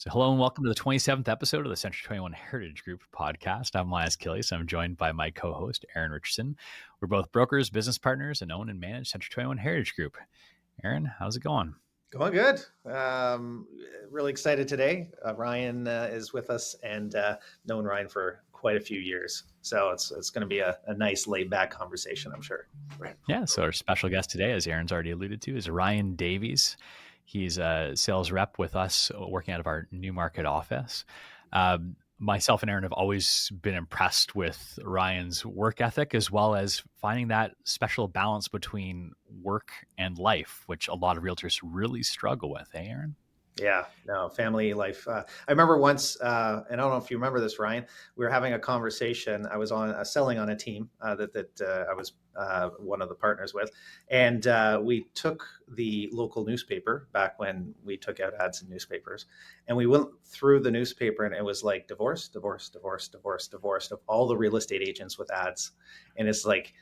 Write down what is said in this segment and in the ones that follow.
So hello and welcome to the 27th episode of the Century 21 Heritage Group podcast. I'm Linas Kilius. I'm joined by my co-host, Eryn Richardson. We're both brokers, business partners, and own and manage Century 21 Heritage Group. Eryn, how's it going? Going good. Really excited today. Ryan is with us and known Ryan for quite a few years. So it's going to be a nice laid back conversation, I'm sure. Right. Yeah. So our special guest today, as Aaron's already alluded to, is Ryan Davies. He's a sales rep with us working out of our Newmarket office. Myself and Eryn have always been impressed with Ryan's work ethic, as well as finding that special balance between work and life, which a lot of realtors really struggle with. Hey, Eryn? Yeah, no, family life. I remember once, and I don't know if you remember this, Ryan, we were having a conversation. I was on selling on a team that I was one of the partners with. And we took the local newspaper back when we took out ads in newspapers. And we went through the newspaper and it was like divorce, divorce, divorce, divorce, divorce of all the real estate agents with ads. And it's like,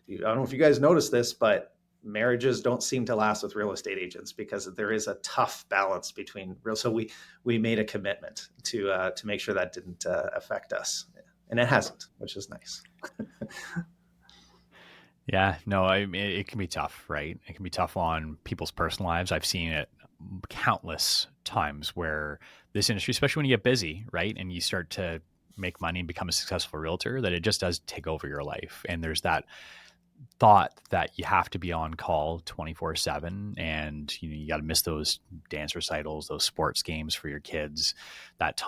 I don't know if you guys noticed this, but marriages don't seem to last with real estate agents because there is a tough balance between real. So we made a commitment to make sure that didn't affect us, and it hasn't, which is nice. Yeah, no, I mean, it can be tough, right? It can be tough on people's personal lives. I've seen it countless times where this industry, especially when you get busy, right, and you start to make money and become a successful realtor, that it just does take over your life. And there's that thought that you have to be on call 24/7, and you got to miss those dance recitals, those sports games for your kids, that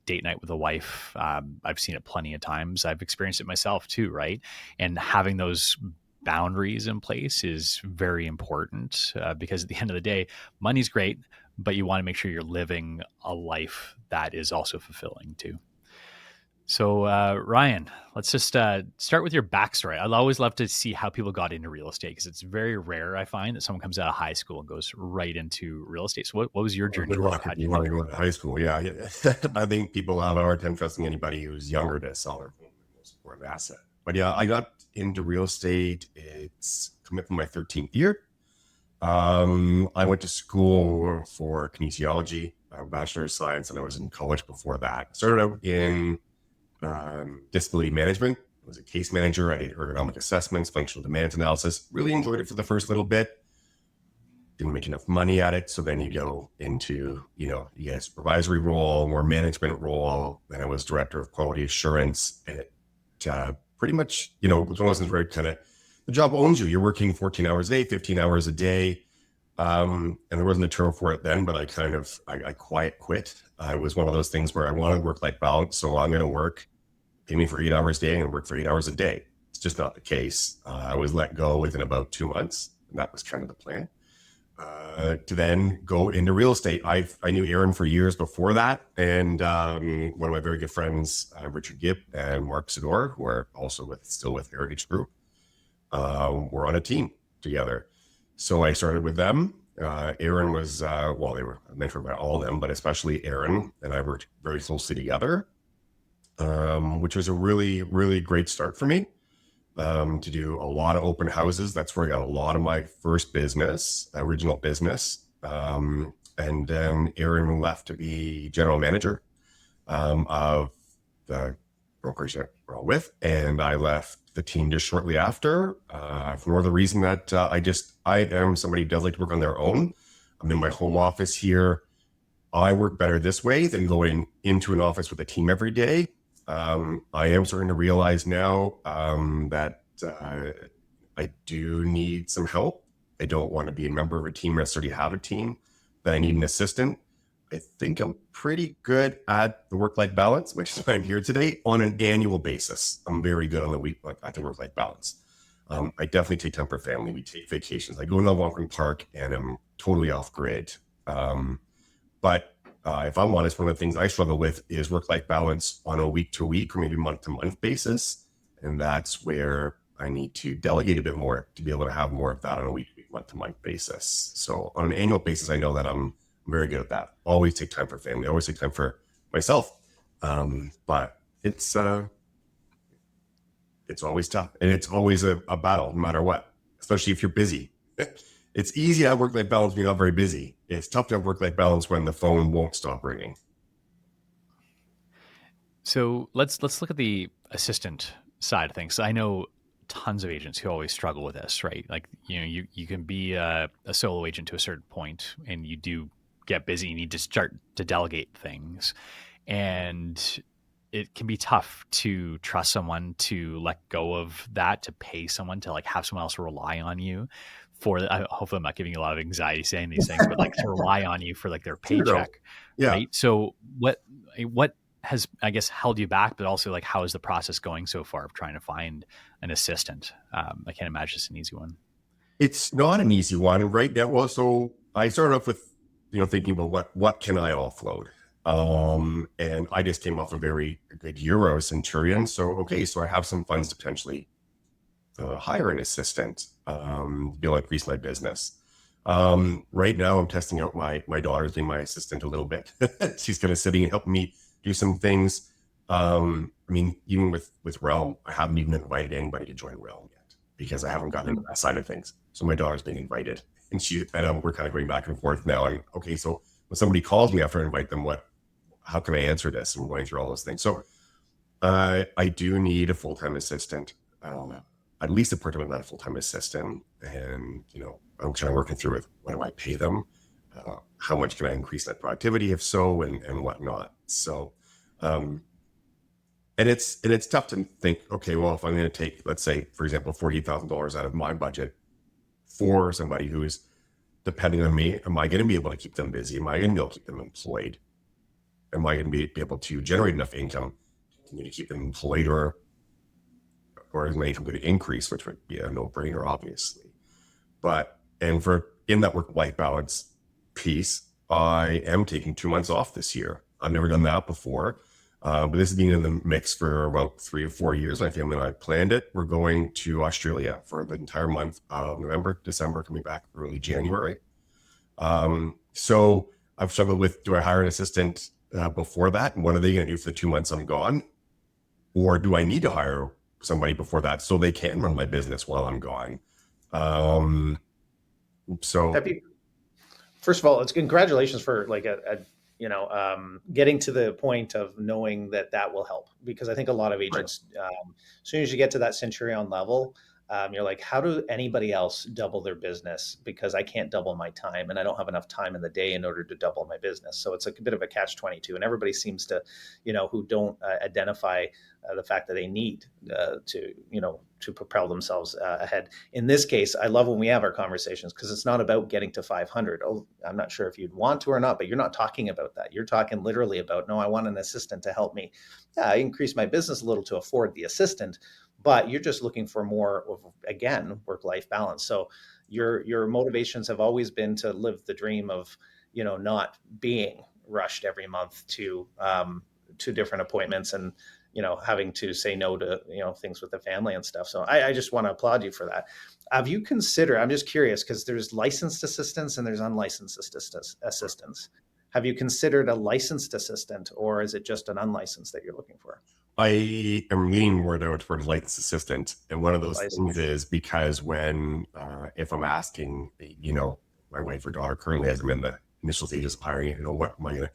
date night with a wife. I've seen it plenty of times. I've experienced it myself too, right? And having those boundaries in place is very important because at the end of the day, money's great, but you want to make sure you're living a life that is also fulfilling too. So, Ryan, let's just start with your backstory. I'd always love to see how people got into real estate because it's very rare, I find, that someone comes out of high school and goes right into real estate. So what was your journey like? How did You want to go to high school? Yeah. I think people have a hard time trusting anybody who's younger to sell their home the most important asset. But yeah, I got into real estate. It's coming up in my 13th year. I went to school for kinesiology, Bachelor of Science, and I was in college before that. Started out in disability management. I was a case manager. I did ergonomic assessments, functional demands analysis. Really enjoyed it for the first little bit. Didn't make enough money at it. So then you go into, you get a supervisory role, more management role. Then I was director of quality assurance. And it pretty much, it wasn't very the job owns you. You're working 14 hours a day, 15 hours a day. And there wasn't a term for it then, but I quiet quit. It was one of those things where I wanted work-life balance. So I'm going to work, pay me for 8 hours a day and work for 8 hours a day. It's just not the case. I was let go within about 2 months. And that was kind of the plan. To then go into real estate. I knew Eryn for years before that. And one of my very good friends, Richard Gibb and Mark Sador, who are also still with Heritage Group, were on a team together. So I started with them. Eryn was, they were mentored by all of them, but especially Eryn and I worked very closely together, which was a really, really great start for me to do a lot of open houses. That's where I got a lot of my first business, original business. And then Eryn left to be general manager of the brokerage that we're all with. And I left the team just shortly after, for the reason that I am somebody who does like to work on their own. I'm in my home office here. I work better this way than going into an office with a team every day. I am starting to realize now that I do need some help. I don't want to be a member of a team or necessarily have a team, that I need an assistant. I think I'm pretty good at the work-life balance, which is why I'm here today, on an annual basis. I'm very good on the week at the work-life balance. I definitely take time for family. We take vacations. I go to Algonquin Park and I'm totally off grid. But if I'm honest, one of the things I struggle with is work-life balance on a week-to-week or maybe month-to-month basis. And that's where I need to delegate a bit more to be able to have more of that on a week-to-week, month-to-month basis. So on an annual basis, I know that I'm very good at that. Always take time for family. Always take time for myself. But it's always tough. And it's always a battle, no matter what, especially if you're busy. It's easy to have work-life balance when you're not very busy. it's tough to have work-life balance when the phone won't stop ringing. So let's look at the assistant side of things. So I know tons of agents who always struggle with this, right? Like, you can be a solo agent to a certain point, and you do get busy. You need to start to delegate things, and it can be tough to trust someone to let go of that, to pay someone, to like have someone else rely on you for. Hopefully, I'm not giving you a lot of anxiety saying these things, but like to rely on you for like their Zero. paycheck, Yeah. right? So what has, I guess, held you back, but also like how is the process going so far of trying to find an assistant? I can't imagine it's an easy one. It's not an easy one right now. Well, so I started off with, thinking about what can I offload? And I just came off a very good year where I was Centurion. So, okay, so I have some funds to potentially hire an assistant, to be able to increase my business. Right now I'm testing out my daughter's being my assistant a little bit. She's kind of sitting and helping me do some things. I mean, even with Realm, I haven't even invited anybody to join Realm yet because I haven't gotten into that side of things. So my daughter's being invited, and we're kind of going back and forth now. And okay, so when somebody calls me after I invite them, how can I answer this? And we're going through all those things. So I do need a full-time assistant, at least a part-time, not a full-time assistant. And, I'm kind of working through with what do I pay them? How much can I increase that productivity, if so, and whatnot. So, and it's tough to think, okay, well, if I'm going to take, let's say, for example, $40,000 out of my budget for somebody who is depending on me, am I going to be able to keep them busy? Am I going to be able to keep them employed? Am I going to be able to generate enough income to keep them employed, or is my income going to increase, which would be a no-brainer, obviously. But, and for in that work-life balance piece, I am taking 2 months off this year. I've never done that before. But this has been in the mix for about 3 or 4 years. My family and I planned it. We're going to Australia for the entire month of November, December, coming back early January. So I've struggled with, do I hire an assistant before that? And what are they going to do for the 2 months I'm gone? Or do I need to hire somebody before that so they can run my business while I'm gone? So first of all, it's congratulations for like getting to the point of knowing that will help, because I think a lot of agents, as soon as you get to that Centurion level, you're like, how do anybody else double their business? Because I can't double my time, and I don't have enough time in the day in order to double my business. So it's a bit of a catch-22, and everybody seems to, who don't identify the fact that they need to propel themselves ahead. In this case, I love when we have our conversations, because it's not about getting to 500. Oh, I'm not sure if you'd want to or not, but you're not talking about that. You're talking literally about, no, I want an assistant to help me. Yeah, I increase my business a little to afford the assistant, but you're just looking for more of, again, work-life balance. So your motivations have always been to live the dream of, not being rushed every month to different appointments, and having to say no to things with the family and stuff. So I just want to applaud you for that. Have you considered? I'm just curious, because there's licensed assistants and there's unlicensed assistants. Have you considered a licensed assistant, or is it just an unlicensed that you're looking for? I am leaning more towards licensed assistant. And one of those things is because if I'm asking, my wife or daughter currently has them in the initial stages of hiring, what am I going to,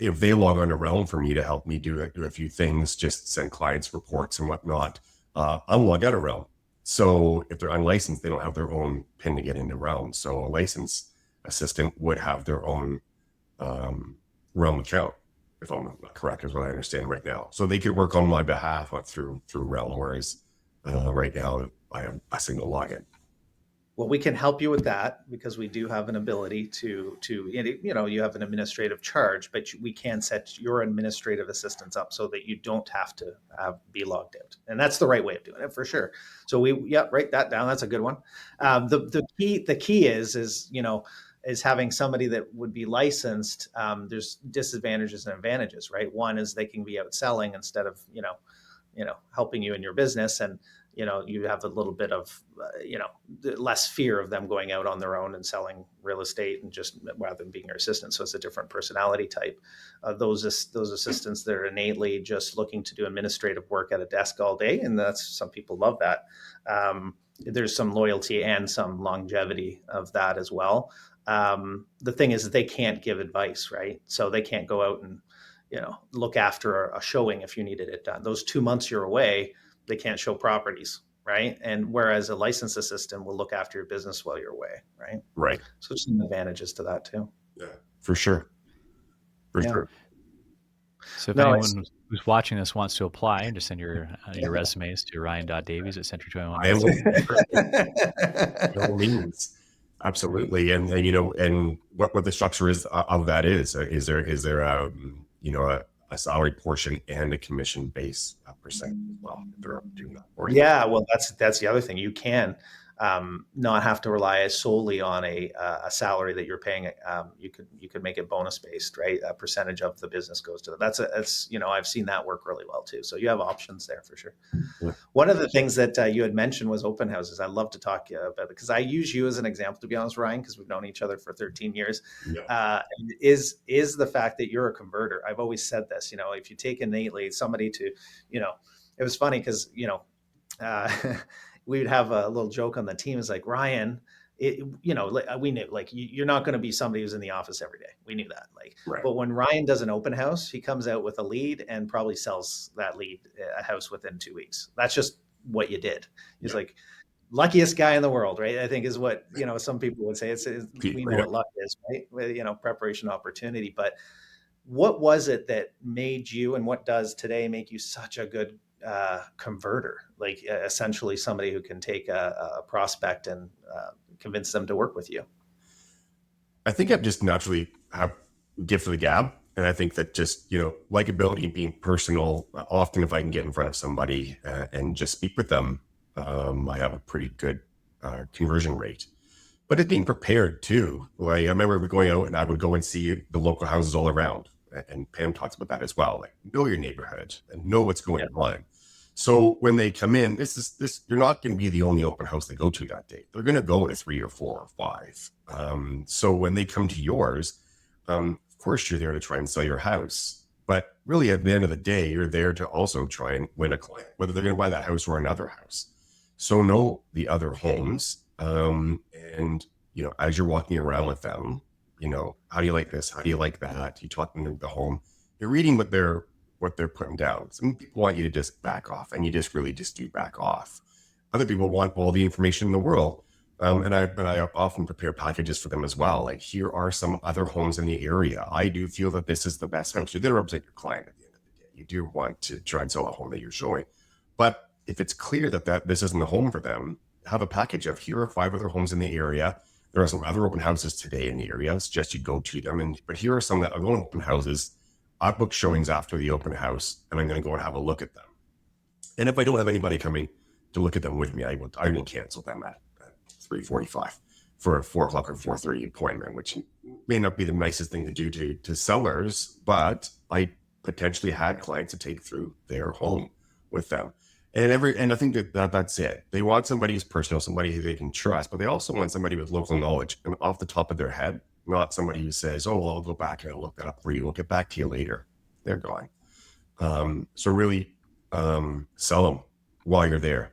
if they log on to Realm for me to help me do a few things, just send clients reports and whatnot, I'll log out of Realm. So if they're unlicensed, they don't have their own PIN to get into Realm. So a licensed assistant would have their own Realm account, if I'm not correct, is what I understand right now. So they could work on my behalf through Realm, whereas right now I have a single login. Well, we can help you with that, because we do have an ability to you have an administrative charge, but we can set your administrative assistants up so that you don't have to be logged out. And that's the right way of doing it, for sure. So write that down. That's a good one. The key is having somebody that would be licensed. There's disadvantages and advantages, right? One is they can be out selling instead of, helping you in your business. And, you have a little bit of, less fear of them going out on their own and selling real estate, and just rather than being your assistant. So it's a different personality type. Those assistants that are innately just looking to do administrative work at a desk all day. And some people love that. There's some loyalty and some longevity of that as well. The thing is, they can't give advice, right? So they can't go out and, look after a showing if you needed it done. Those 2 months you're away, they can't show properties, right? And whereas a licensed assistant will look after your business while you're away, right? Right. So there's some advantages to that too. Yeah, for sure. For Yeah. sure. So if No, anyone who's watching this wants to apply, just send your resumes to ryan.davies at I am century21. no means. Absolutely. And and what the structure is of that is there a salary portion and a commission base percent as well if they're doing that for you. Yeah, well, that's the other thing. You can not have to rely solely on a salary that you're paying. You could make it bonus based, right? A percentage of the business goes to that. That's I've seen that work really well too. So you have options there for sure. Yeah. One of the things that you had mentioned was open houses. I'd love to talk to you about it because I use you as an example, to be honest, Ryan, because we've known each other for 13 years. Yeah. Is the fact that you're a converter. I've always said this. If you take innately somebody to, it was funny because we would have a little joke on the team. It's like, Ryan, we knew like you're not going to be somebody who's in the office every day. We knew that. Right. But when Ryan does an open house, he comes out with a lead and probably sells that lead a house within 2 weeks. That's just what you did. He's like luckiest guy in the world, right? I think is what, some people would say. We know what luck is, right? Preparation, opportunity. But what was it that made you, and what does today make you such a good converter, like essentially somebody who can take a prospect and convince them to work with you? I think I've just naturally have gift of the gab. And I think that just, likability and being personal, often if I can get in front of somebody and just speak with them, I have a pretty good conversion rate. But it's being prepared too. Like I remember going out and I would go and see the local houses all around. And Pam talks about that as well. Like know your neighborhood and know what's going on. So when they come in, you're not going to be the only open house they go to that day. They're going to go to 3 or 4 or 5. So when they come to yours, of course you're there to try and sell your house. But really at the end of the day, you're there to also try and win a client, whether they're going to buy that house or another house. So know the other homes. And, as you're walking around with them, how do you like this? How do you like that? You talking to the home, you're reading what they're putting down. Some people want you to just back off, and you just really do back off. Other people want all the information in the world. And I often prepare packages for them as well. Like, here are some other homes in the area. I do feel that this is the best house. You're there to represent your client at the end of the day. You do want to try and sell a home that you're showing. But if it's clear that this isn't the home for them, have a package of here are 5 other homes in the area. There are some other open houses today in the area. I suggest you go to them. But here are some that are going open houses. I book showings after the open house, and I'm going to go and have a look at them. And if I don't have anybody coming to look at them with me, I will cancel them at 3:45 for a 4 o'clock or 4:30 appointment, which may not be the nicest thing to do to sellers, but I potentially had clients to take through their home with them. And I think that's it. They want somebody who's personal, somebody who they can trust, but they also want somebody with local knowledge and off the top of their head, not somebody who says, "Oh, well, I'll go back and I'll look that up for you. We'll get back to you later." They're gone. So really sell them while you're there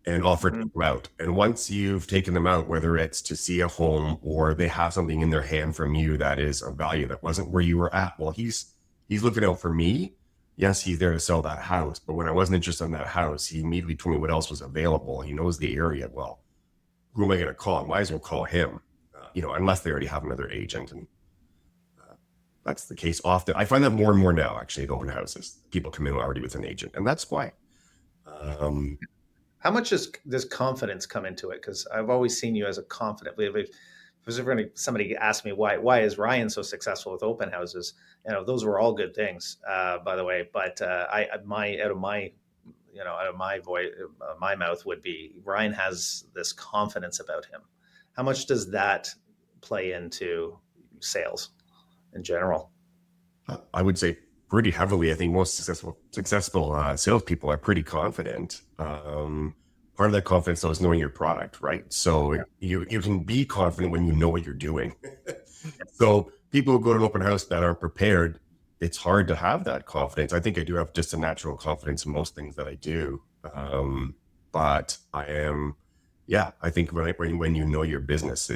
and offer them out. And once you've taken them out, whether it's to see a home or they have something in their hand from you that is of value that wasn't where you were at, well, he's looking out for me. Yes, he's there to sell that house. But when I wasn't interested in that house, he immediately told me what else was available. He knows the area well. Who am I going to call? I might as well call him, unless they already have another agent. And that's the case often. I find that more and more now, actually, at open houses. People come in already with an agent. And that's why. How much does confidence come into it? Because I've always seen you as a confident. If somebody asked me why is Ryan so successful with open houses, those were all good things, by the way. But out of my mouth would be Ryan has this confidence about him. How much does that play into sales in general? I would say pretty heavily. I think most successful salespeople are pretty confident. Part of that confidence though is knowing your product, right? So you can be confident when you know what you're doing. So people who go to an open house that aren't prepared, it's hard to have that confidence. I think I do have just a natural confidence in most things that I do. But I think when you know your business,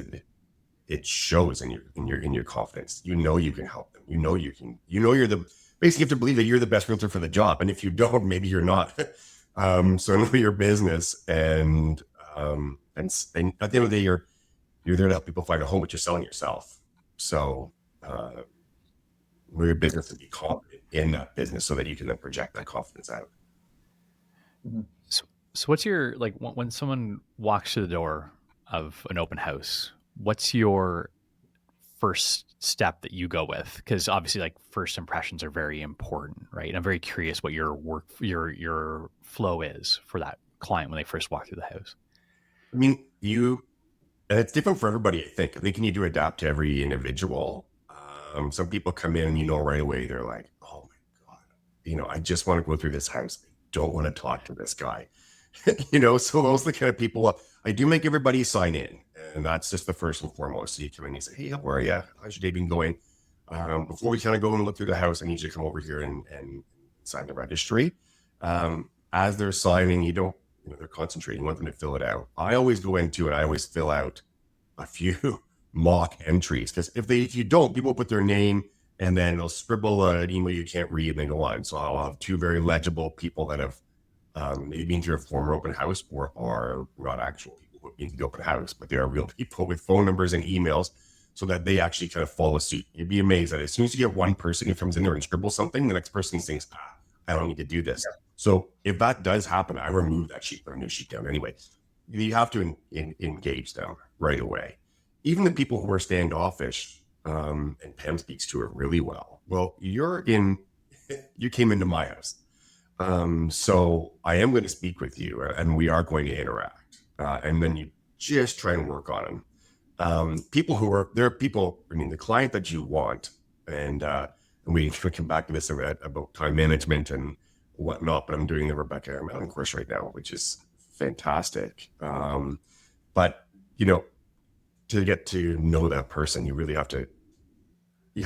it shows in your confidence. You know you can help them. You're the basically you have to believe that you're the best realtor for the job. And if you don't, maybe you're not. So know your business, and at the end of the day, you're there to help people find a home, but you're selling yourself. So know your business and be confident in that business so that you can then project that confidence out. Mm-hmm. So what's your, like, when someone walks through the door of an open house, what's your first step that you go with? Because obviously, like, first impressions are very important, right? And I'm very curious what your flow is for that client when they first walk through the house. I mean, it's different for everybody. I think you need to adapt to every individual. Some people come in and right away, they're like, oh my God, I just want to go through this house. I don't want to talk to this guy. So those are the kind of people. I do make everybody sign in, and that's just the first and foremost. So you come in and you say, hey, how are you? How's your day been going? Before we kind of go and look through the house, I need you to come over here and sign the registry. As they're signing, they're concentrating. You want them to fill it out. I always go into it. I always fill out a few mock entries, because if you don't, people put their name and then they'll scribble an email you can't read and they go on. So I'll have two very legible people that have maybe been to a former open house or are not actual people who have been to the open house, but they are real people with phone numbers and emails, so that they actually kind of follow suit. You'd be amazed that as soon as you get one person who comes in there and scribbles something, the next person thinks, I don't need to do this. Yeah. So if that does happen, I remove that sheet, put a new sheet down anyway. You have to engage them right away. Even the people who are standoffish, and Pam speaks to it really well. Well, you came into my house. So I am going to speak with you, and we are going to interact. And then you just try and work on them. The client that you want, and we come back to this about time management and whatnot, but I'm doing the Rebecca Mountain course right now, which is fantastic. But to get to know that person, you really have to, I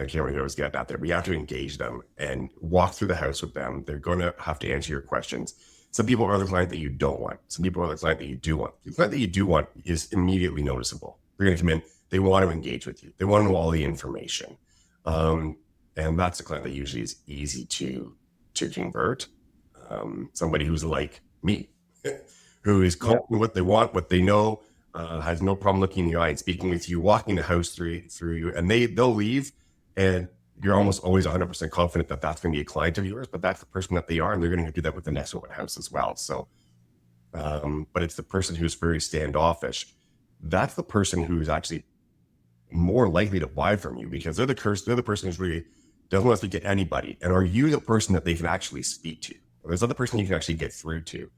can't really always get that there, but you have to engage them and walk through the house with them. They're going to have to answer your questions. Some people are the client that you don't want. Some people are the client that you do want. The client that you do want is immediately noticeable. They're going to come in. They want to engage with you. They want to know all the information. And that's the client that usually is easy to convert. Somebody who's like me, who is confident what they want, what they know, has no problem looking in the eye and speaking with you, walking the house through you, and they'll leave, and you're almost always 100% confident that that's going to be a client of yours, but that's the person that they are, and they're going to do that with the next open house as well. So, but it's the person who's very standoffish. That's the person who's actually more likely to buy from you, because they're the person who's really doesn't want to speak to anybody. And are you the person that they can actually speak to? Or there's other person you can actually get through to.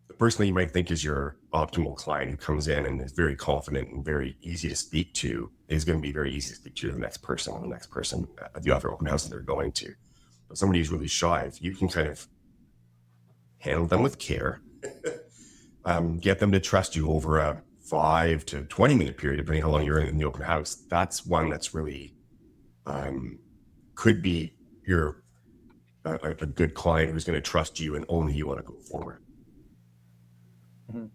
The person that you might think is your optimal client, who comes in and is very confident and very easy to speak to, is going to be very easy to speak to the next person at the other open house that they're going to. But somebody who's really shy, if you can kind of handle them with care, get them to trust you over a 5 to 20 minute period, depending how long you're in the open house, that's one that's really could be a good client who's going to trust you and only you want to go forward. Mm-hmm.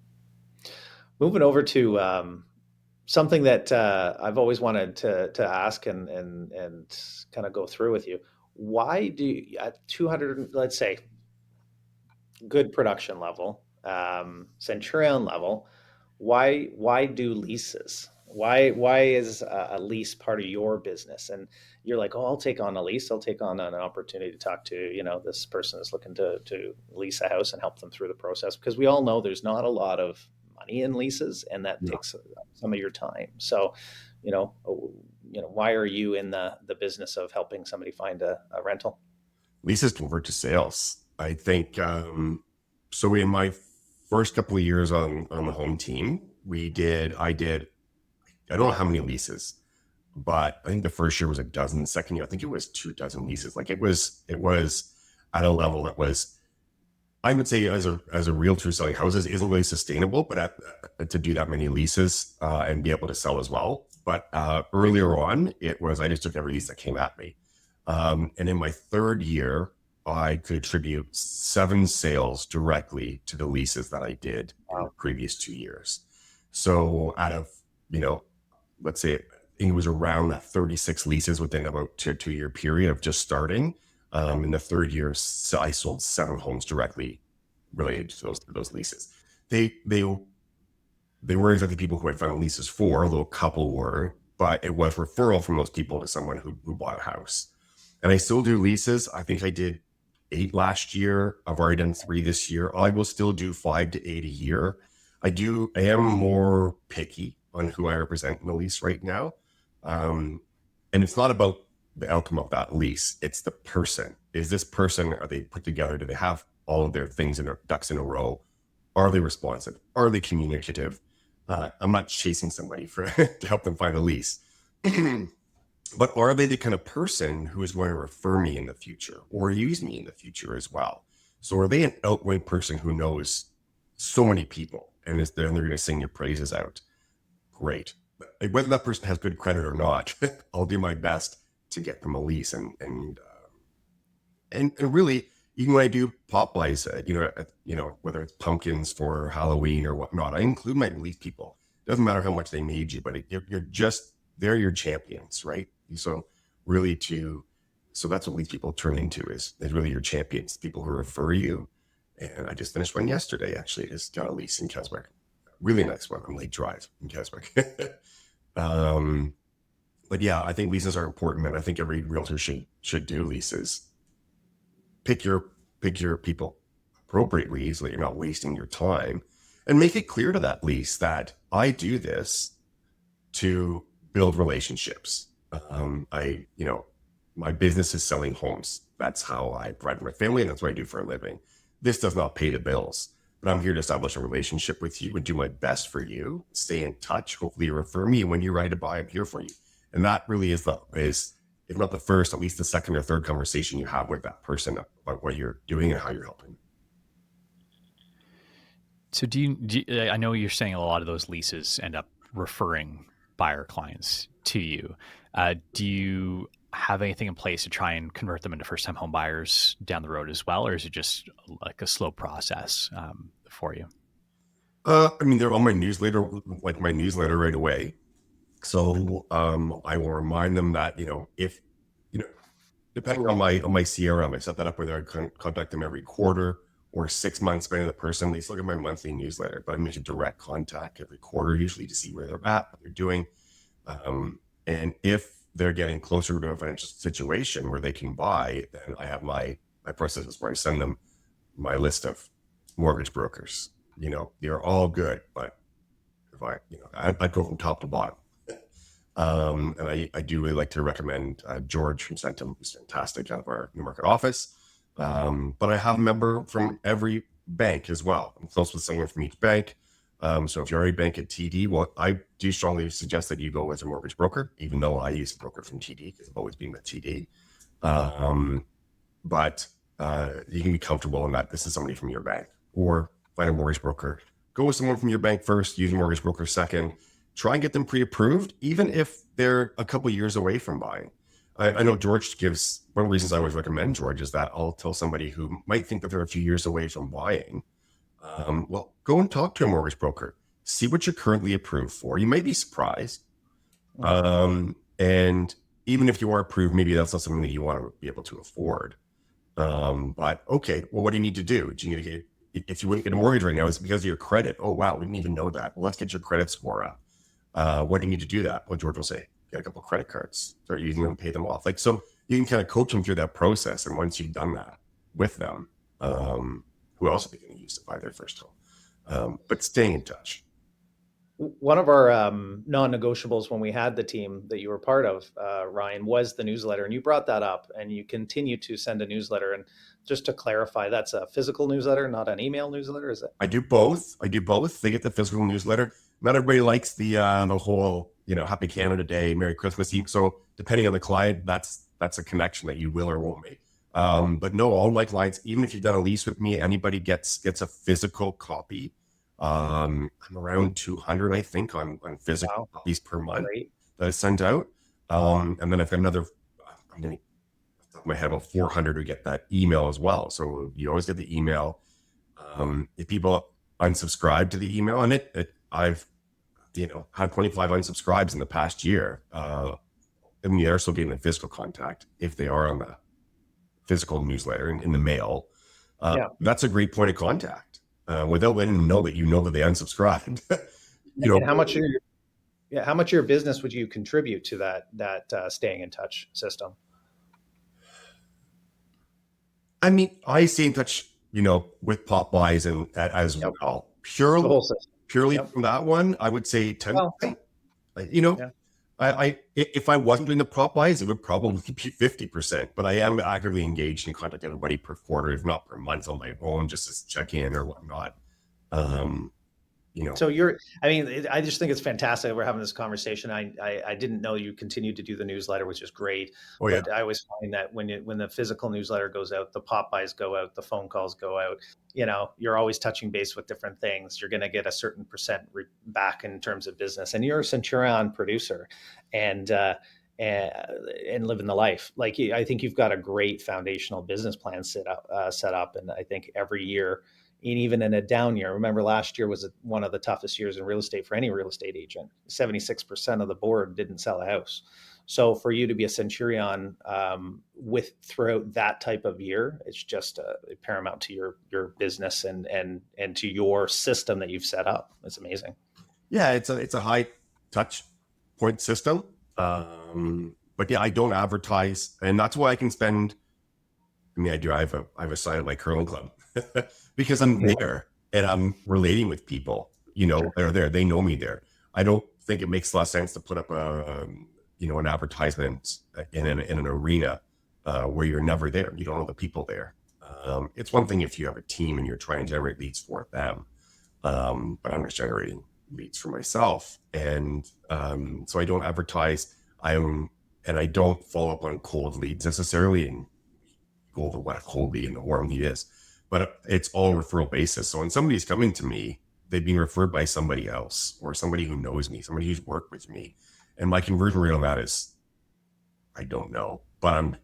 Moving over to something that I've always wanted to ask and kind of go through with you. Why do you, at 200, let's say, good production level, Centurion level, why do leases? Why is a lease part of your business? And you're like, oh, I'll take on a lease. I'll take on an opportunity to talk to, this person is looking to lease a house and help them through the process, because we all know there's not a lot of money in leases, and that takes some of your time. So, why are you in the business of helping somebody find a rental? Leases convert to sales. I think, so in my first couple of years on the home team, I don't know how many leases, but I think the first year was a dozen. The second year, I think it was 24 leases. Like it was at a level that was, I would say, as a realtor selling houses isn't really sustainable, but to do that many leases and be able to sell as well. But earlier on, I just took every lease that came at me. And in my third year, I could attribute 7 sales directly to the leases that I did in the previous 2 years. So out of, let's say it was around 36 leases within about 2 year period of just starting. In the third year, I sold 7 homes directly related to those leases. They weren't exactly people who I found leases for, although a couple were, but it was referral from those people to someone who bought a house. And I still do leases. I think I did 8 last year. I've already done 3 this year. I will still do 5 to 8 a year. I am more picky on who I represent in the lease right now. And it's not about the outcome of that lease. It's the person. Is this person, are they put together? Do they have all of their things in their ducks in a row? Are they responsive? Are they communicative? I'm not chasing somebody to help them find a lease. But are they the kind of person who is going to refer me in the future or use me in the future as well? So are they an outgoing person who knows so many people and they're going to sing your praises out? Great. Whether that person has good credit or not, I'll do my best to get them a lease. And really, even when I do pop buys, whether it's pumpkins for Halloween or whatnot, I include my lease people. Doesn't matter how much they made you, but they're your champions, right? So really so that's what lease people turn into is really your champions, people who refer you. And I just finished one yesterday, actually. Just got a lease in Keswick. Really nice one on Lake Drive in Keswick. But yeah, I think leases are important, and I think every realtor should do leases. Pick your people appropriately so that you're not wasting your time, and make it clear to that lease that I do this to build relationships. My business is selling homes. That's how I provide for my family, and that's what I do for a living. This does not pay the bills, but I'm here to establish a relationship with you and do my best for you. Stay in touch. Hopefully you refer me, and when you're ready to buy, I'm here for you. And that really is if not the first, at least the second or third conversation you have with that person about what you're doing and how you're helping. So I know you're saying a lot of those leases end up referring buyer clients to you. Do you have anything in place to try and convert them into first-time home buyers down the road as well? Or is it just like a slow process for you? They're on my newsletter right away. So I will remind them that, if, depending on my CRM, I set that up whether I can contact them every quarter or 6 months by the person. They still get my monthly newsletter, but I'm making direct contact every quarter, usually to see where they're at, what they're doing. And if they're getting closer to a financial situation where they can buy, then I have my processes where I send them my list of mortgage brokers. They're all good, but if I go from top to bottom. And I do really like to recommend George from Centum, who's fantastic, out of our Newmarket office. But I have a member from every bank as well. I'm close with someone from each bank. So if you're already bank at TD, well, I do strongly suggest that you go as a mortgage broker, even though I use a broker from TD because I've always been with TD. But you can be comfortable in that this is somebody from your bank, or find a mortgage broker. Go with someone from your bank first, use a mortgage broker second. Try and get them pre-approved, even if they're a couple years away from buying. I know George gives, one of the reasons I always recommend George is that I'll tell somebody who might think that they're a few years away from buying, well, go and talk to a mortgage broker. See what you're currently approved for. You may be surprised. And even if you are approved, maybe that's not something that you want to be able to afford. But okay, well, what do you need to do? Do you need to get, if you wouldn't get a mortgage right now, it's because of your credit. Oh, wow, we didn't even know that. Well, let's get your credit score up. What do you need to do that? Well, George will say, get a couple of credit cards, start using them, pay them off. So you can kind of coach them through that process. And once you've done that with them, who else are they going to use to buy their first home? But staying in touch. One of our non-negotiables when we had the team that you were part of, Ryan, was the newsletter. And you brought that up, and you continue to send a newsletter. And just to clarify, that's a physical newsletter, not an email newsletter, is it? I do both. They get the physical newsletter. Not everybody likes the whole, Happy Canada Day, Merry Christmas Eve. So depending on the client, that's a connection that you will or won't make. But no, all my clients, even if you've done a lease with me, anybody gets a physical copy. I'm around 200, I think, on physical copies per month that I send out. And then I've got another, I'm going to top of my head, about 400 who get that email as well. So you always get the email. If people unsubscribe to the email, and had 25 unsubscribes in the past year. I mean, they're still getting the physical contact if they are on the physical newsletter in the mail. That's a great point of contact without letting them know that they unsubscribed. And how much of your business would you contribute to that staying in touch system? I mean, I stay in touch, with Popeyes and as well. Purely from that one, I would say 10. If I wasn't doing the Popeyes, it would probably be 50%. But I am actively engaged in contact everybody per quarter, if not per month, on my own, just to check in or whatnot. So I just think it's fantastic that we're having this conversation. I didn't know you continued to do the newsletter, which is great. But I always find that when the physical newsletter goes out, the Popeyes go out, the phone calls go out, you're always touching base with different things. You're going to get a certain percent back in terms of business, and you're a Centurion producer and living the life. Like, I think you've got a great foundational business plan set up. And I think every year, and even in a down year, remember last year was one of the toughest years in real estate for any real estate agent. 76% of the board didn't sell a house. So for you to be a Centurion throughout that type of year, it's just paramount to your business and to your system that you've set up. It's amazing. Yeah, it's a high touch point system. But I don't advertise, and that's why I can spend. I mean, I do. I have a side of my curling club because I'm there and I'm relating with people. They're there. They know me there. I don't think it makes a lot of sense to put up an advertisement in an arena where you're never there. You don't know the people there. It's one thing if you have a team and you're trying to generate leads for them, but I'm just generating leads for myself, and so I don't advertise. And I don't follow up on cold leads necessarily and go over what a cold lead and a warm lead is, but it's all referral basis. So when somebody's coming to me, they've been referred by somebody else or somebody who knows me, somebody who's worked with me. And my conversion rate on that is, I don't know, but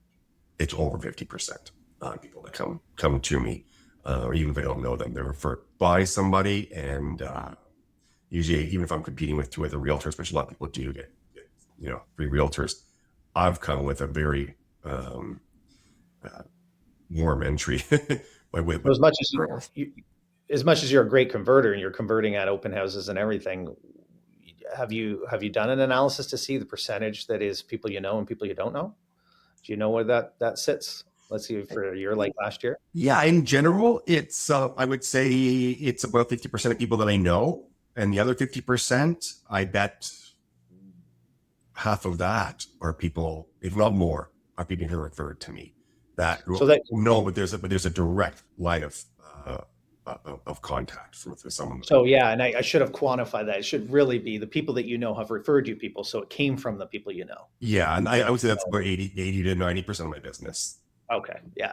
it's over 50% on people that come to me, or even if I don't know them, they're referred by somebody. And usually, even if I'm competing with two other realtors, which a lot of people do get, 3 realtors, I've come with a very warm entry. As much as you're a great converter and you're converting at open houses and everything, have you done an analysis to see the percentage that is people you know and people you don't know? Do you know where that sits? Let's see, for a year like last year. Yeah, in general, it's I would say it's about 50% of people that I know, and the other 50%, I bet half of that are people, if not more, are people who are referred to me. But there's a direct line of contact with someone. So yeah, and I should have quantified that. It should really be the people that you know have referred you people, so it came from the people you know. Yeah, and I would say that's about 80 to 90% of my business. Okay, yeah,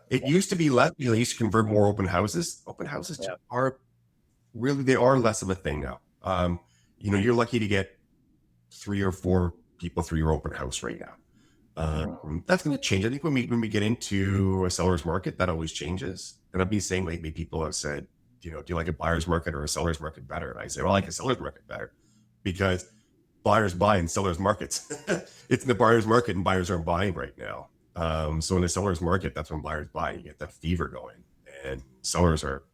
it used to be less. I used to convert more open houses. Open houses are less of a thing now. You're lucky to get 3 or 4 people through your open house right now. That's going to change. I think when we get into a seller's market, that always changes. And I've been saying lately, people have said, do you like a buyer's market or a seller's market better? And I say, well, I like a seller's market better because buyers buy in seller's markets. It's in the buyer's market and buyers aren't buying right now. So in the seller's market, that's when buyers buy. You get that fever going, and sellers are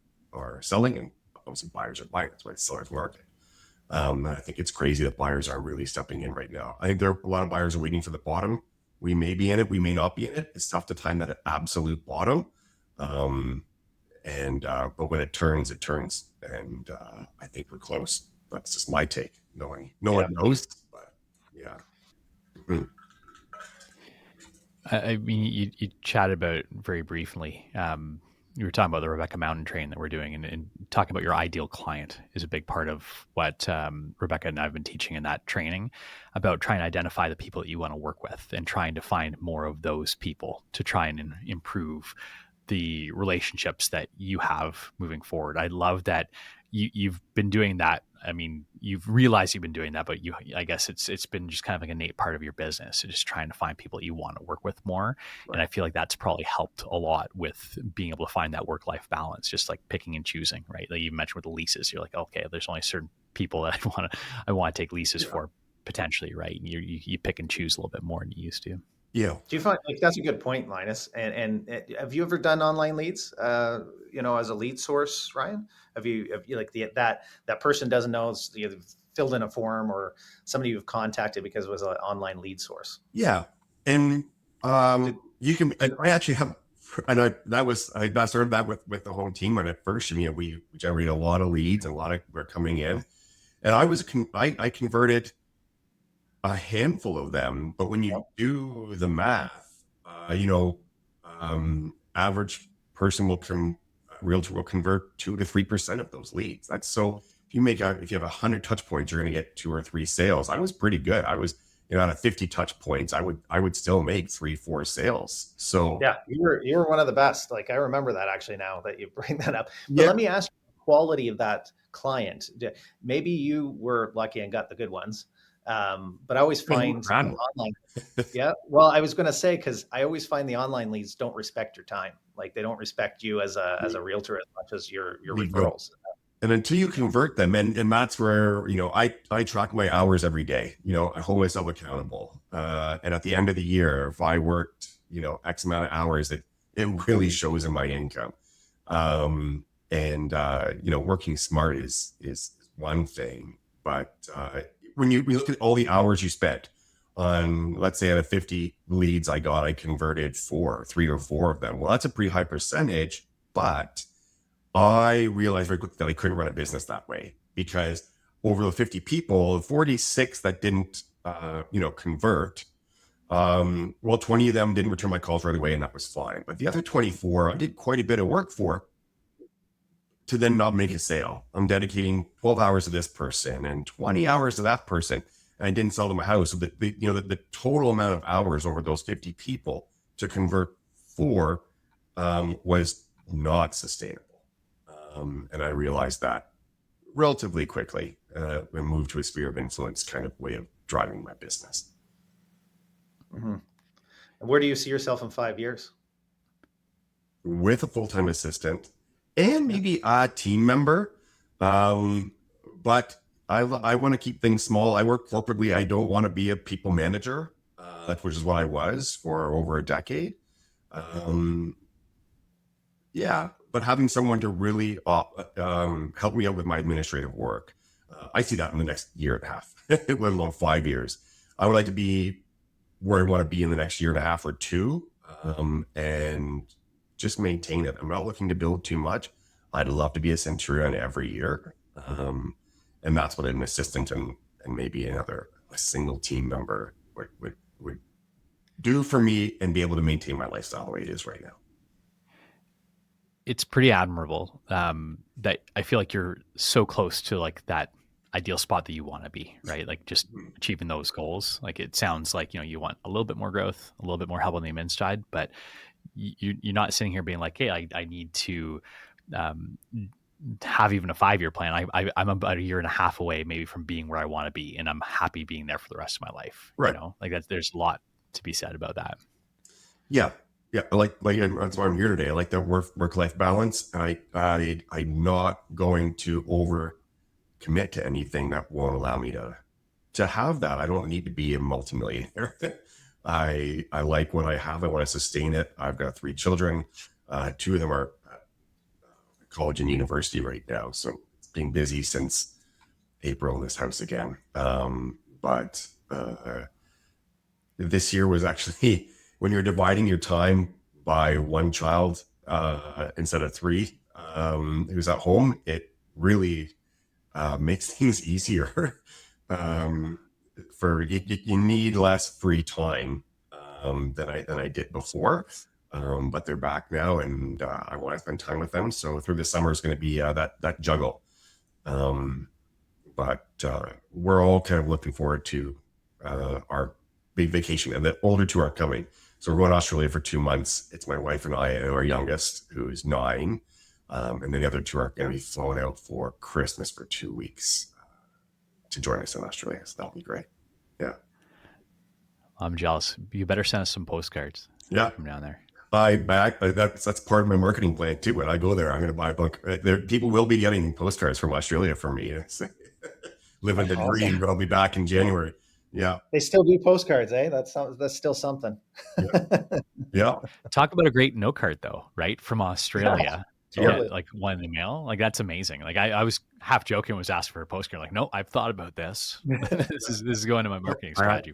selling, and obviously buyers are buying. That's why it's seller's market. I think it's crazy that buyers aren't really stepping in right now. I think there are a lot of buyers are waiting for the bottom. We may be in it, we may not be in it. It's tough to time that absolute bottom. But when it turns, and I think we're close. That's just my take. No one knows, but yeah. Mm-hmm. I mean, you chatted about it very briefly. You were talking about the Rebecca Mountain Train that we're doing, and talking about your ideal client is a big part of what Rebecca and I've been teaching in that training, about trying to identify the people that you want to work with and trying to find more of those people to try and improve the relationships that you have moving forward. I love that you've been doing that. I mean, you've realized you've been doing that, but I guess it's been just kind of like an innate part of your business. So just trying to find people you want to work with more. Right. And I feel like that's probably helped a lot with being able to find that work-life balance, just like picking and choosing, right? Like you mentioned with the leases, you're like, okay, there's only certain people that I want to take leases for potentially, right? And you pick and choose a little bit more than you used to. Yeah. Do you find, like, that's a good point, Linus? And have you ever done online leads? As a lead source, Ryan? Have you like that person doesn't know, you've filled in a form or somebody you've contacted because it was an online lead source? Yeah. And you can. I actually have. And I started that with the whole team when at first. We generated a lot of leads and a lot of were coming in, and I converted a handful of them. But when you do the math, average person realtor will convert 2 to 3% of those leads. That's so. If you have 100 touch points, you're going to get 2 or 3 sales. I was pretty good. I was, out of 50 touch points, I would still make 3-4 sales. So yeah, you were one of the best. Like, I remember that actually now that you bring that up. But let me ask you the quality of that client. Maybe you were lucky and got the good ones. But I always find online. Yeah. Well, I was going to say, because I always find the online leads don't respect your time. Like, they don't respect you as a realtor as much as your referrals. And until you convert them, and that's where, I track my hours every day. I hold myself accountable. And at the end of the year, if I worked, X amount of hours, it really shows in my income. Working smart is one thing, but when you look at all the hours you spent on, let's say out of 50 leads I converted 3 or 4 of them. Well, that's a pretty high percentage, but I realized very quickly that I couldn't run a business that way, because over the 50 people, 46 that didn't, convert, 20 of them didn't return my calls right away, and that was fine. But the other 24, I did quite a bit of work for to then not make a sale. I'm dedicating 12 hours to this person and 20 hours to that person, and I didn't sell them a house. So the total amount of hours over those 50 people to convert 4 was not sustainable. And I realized that relatively quickly and moved to a sphere of influence kind of way of driving my business. Mm-hmm. And where do you see yourself in 5 years? With a full-time assistant and maybe a team member. But I want to keep things small. I work corporately. I don't want to be a people manager, which is what I was for over a decade. But having someone to really help me out with my administrative work, I see that in the next year and a half, let alone 5 years. I would like to be where I want to be in the next year and a half or 2, and just maintain it. I'm not looking to build too much. I'd love to be a centurion every year, and that's what an assistant and maybe a single team member would do for me and be able to maintain my lifestyle the way it is right now. It's pretty admirable that I feel like you're so close to like that ideal spot that you want to be, right? Like just achieving those goals. Like it sounds like, you want a little bit more growth, a little bit more help on the admin side, but you're not sitting here being like, hey, I need to have even a 5-year plan. I'm about a year and a half away maybe from being where I want to be, and I'm happy being there for the rest of my life. Right. Like there's a lot to be said about that. Yeah. Yeah, like that's why I'm here today. I like that work-life balance. I'm not going to over commit to anything that won't allow me to have that. I don't need to be a multimillionaire. I like what I have. I want to sustain it. I've got 3 children. 2 of them are at college and university right now, so it's been busy since April in this house again. But this year was actually, when you're dividing your time by 1 child instead of 3 who's at home, it really makes things easier. You need less free time than I did before, but they're back now, and I want to spend time with them. So through the summer is going to be that juggle. But we're all kind of looking forward to our big vacation, and the older 2 are coming. So we're going to Australia for 2 months. It's my wife and I, and our youngest, who's 9. And then the other 2 are going to be flown out for Christmas for 2 weeks to join us in Australia. So that'll be great. Yeah. I'm jealous. You better send us some postcards. Yeah. From down there. That's part of my marketing plan too. When I go there, I'm going to buy a book. People will be getting postcards from Australia from me. living the Okay. dream. But I'll be back in January. Yeah. They still do postcards, eh? That's still something. Yeah. Talk about a great note card though, right? From Australia to Totally. get like one in the mail. Like that's amazing. Like I was half joking, was asked for a postcard. Like, no, I've thought about this. This is going to my marketing strategy.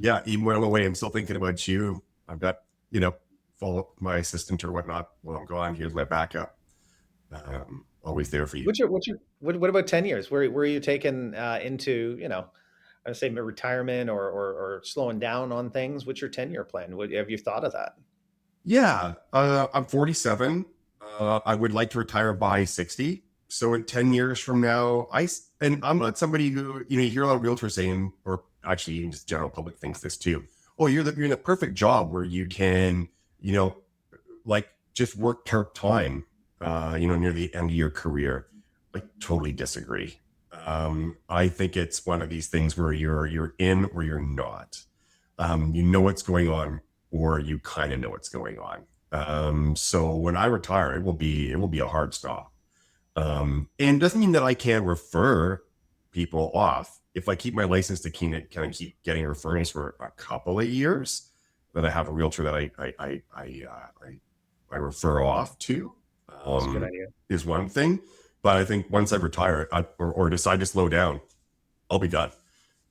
Yeah. Even when I'm away, I'm still thinking about you. I've got, follow my assistant or whatnot while I'm gone. Here's my backup. Always there for you. What about 10 years? Where are you taking into, I would say retirement or slowing down on things? What's your 10-year plan? Have you thought of that? Yeah. I'm 47. I would like to retire by 60. So in 10 years from now, and I'm not somebody who, you hear a lot of realtors saying, or actually even just general public thinks this too. Oh, you're in a perfect job where you can, like just work part-time, near the end of your career. I totally disagree. I think it's one of these things where you're in or you're not. You know what's going on, or you kind of know what's going on. So when I retire, it will be a hard stop. And it doesn't mean that I can't refer people off. If I keep my license to kind of keep getting referrals for a couple of years, that I have a realtor that I refer off to, That's a good idea. is one thing. But I think once I retire or decide to slow down, I'll be done.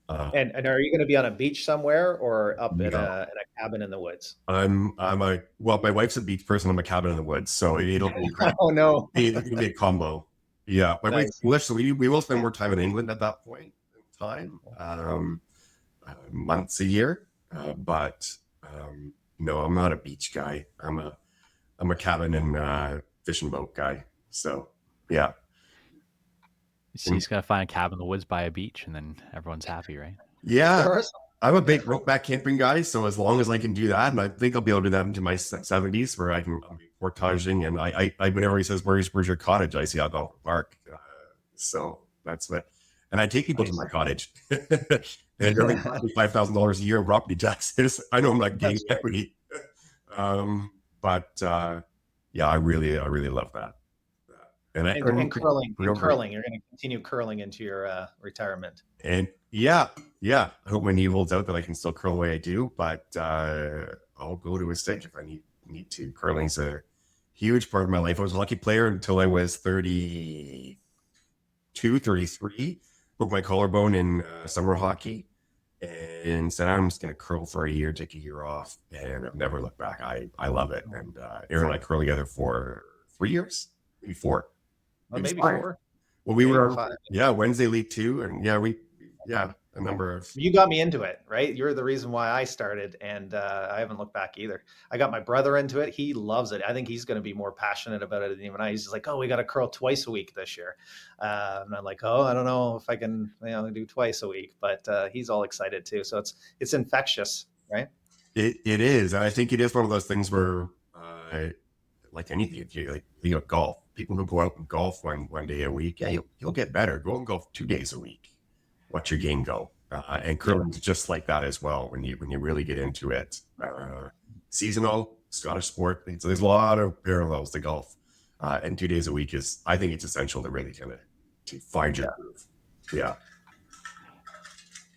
And are you going to be on a beach somewhere or up in No. a cabin in the woods? My wife's a beach person. I'm a cabin in the woods, so it'll be Oh no. it'll be a combo. Yeah, my Nice. wife. We will spend more time in England at that point in time, months a year. But no, I'm not a beach guy. I'm a cabin and fishing boat guy. So yeah. So you just gotta find a cabin in the woods by a beach, and then everyone's happy, right? Yeah. I'm a big ropeback camping guy, so as long as I can do that, and I think I'll be able to do that into my 70s, where I'll be portaging, and I whenever he says, where's your cottage? I say, I'll go park. So that's what, and I take people to my cottage, and they're like $5,000 a year in property taxes. I know I'm not getting equity, but yeah, I really love that. And curling, you're going to continue curling into your retirement. And yeah. I hope my knee holds out that I can still curl the way I do, but I'll go to a stage if I need to. Curling's a huge part of my life. I was a lucky player until I was 32, 33. Broke my collarbone in summer hockey, and said I'm just going to curl for a year, take a year off, and I've never looked back. I love it. And Eryn and I curled together for 3 years, maybe 4. Maybe 4. Well, we were, Wednesday League 2, and a number of. You got me into it, right? You're the reason why I started, and I haven't looked back either. I got my brother into it. He loves it. I think he's going to be more passionate about it than even I. He's just like, oh, we got to curl twice a week this year. And I'm like, oh, I don't know if I can do twice a week, but he's all excited too. So it's infectious, right? It is. And I think it is one of those things where, like anything, golf. People who go out and golf one day a week, you'll get better. Go and golf 2 days a week. Watch your game go. And curling's just like that as well. When you really get into it, seasonal Scottish sport. So there's a lot of parallels to golf. And 2 days a week I think it's essential to really kind of to find your groove. Yeah.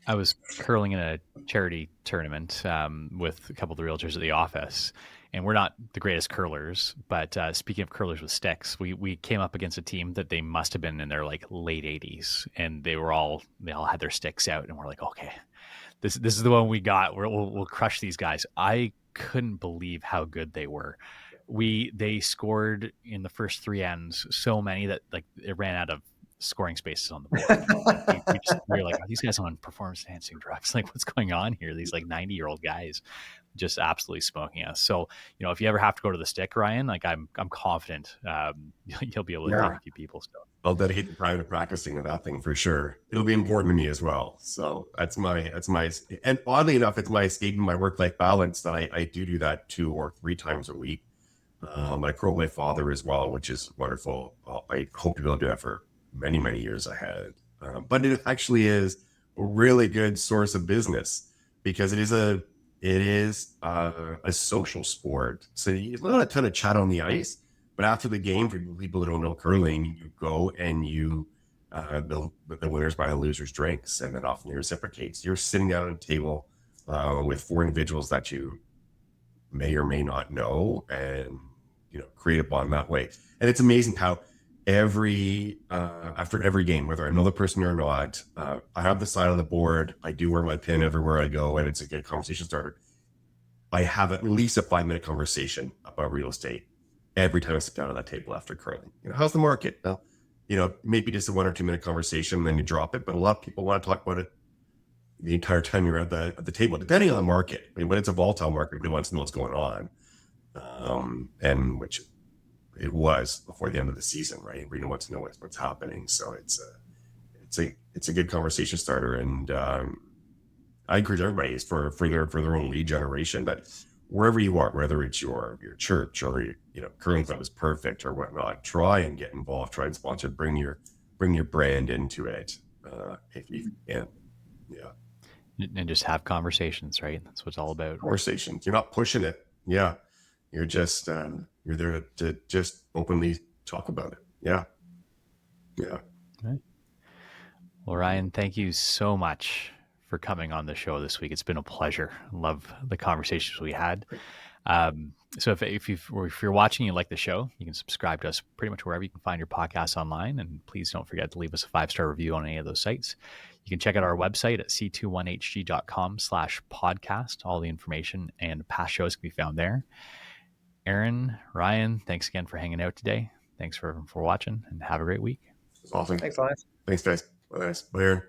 I was curling in a charity tournament with a couple of the realtors at the office, and we're not the greatest curlers, but speaking of curlers with sticks, we came up against a team that they must have been in their like late 80s, and they all had their sticks out, and we're like, okay, this is the one we got. We'll crush these guys. I couldn't believe how good they were. They scored in the first 3 ends so many that like it ran out of scoring spaces on the board. we were like, are these guys on performance enhancing drugs? Like, what's going on here? These like 90-year-old guys just absolutely smoking us. So, if you ever have to go to the stick, Ryan, like I'm confident you'll be able to take a few people still. I'll dedicate the private practicing of that thing for sure. It'll be important to me as well. So that's my, and oddly enough, it's my escape and my work-life balance that I do that 2 or 3 times a week. I curl my father as well, which is wonderful. I hope to be able to do that for many, many years ahead. But it actually is a really good source of business because it is a social sport. So there's not a ton of chat on the ice, but after the game, for people who don't know curling, you go and you the winners buy the losers drinks, and then often it reciprocates. You're sitting down at a table with four individuals that you may or may not know, and create a bond that way. And it's amazing how after every game, whether I know the person or not, I have the side of the board. I do wear my pin everywhere I go, and it's a good conversation starter. I have at least a 5-minute conversation about real estate every time I sit down at that table after curling. How's the market? Well, maybe just a 1 or 2 minute conversation, and then you drop it. But a lot of people want to talk about it the entire time you're at the table, depending on the market. I mean, when it's a volatile market, everybody wants to know what's going on, and which it was before the end of the season, right? Everybody wants to know what's happening. So it's a good conversation starter, and I encourage everybody for their own lead generation, but wherever you are, whether it's your church or curling club is perfect or whatnot, try and get involved, try and sponsor, bring your brand into it if you can. Yeah. And just have conversations, right? That's what it's all about. Conversations. You're not pushing it. Yeah. You're just you're there to just openly talk about it. Yeah. Yeah. Right. Well, Ryan, thank you so much for coming on the show this week. It's been a pleasure. Love the conversations we had. So if you're watching, you like the show, you can subscribe to us pretty much wherever you can find your podcasts online. And please don't forget to leave us a 5-star review on any of those sites. You can check out our website at c21hg.com/podcast. All the information and past shows can be found there. Eryn, Ryan, thanks again for hanging out today. Thanks for watching, and have a great week. Awesome. Thanks, Linas. Thanks, guys. Bye, Eryn.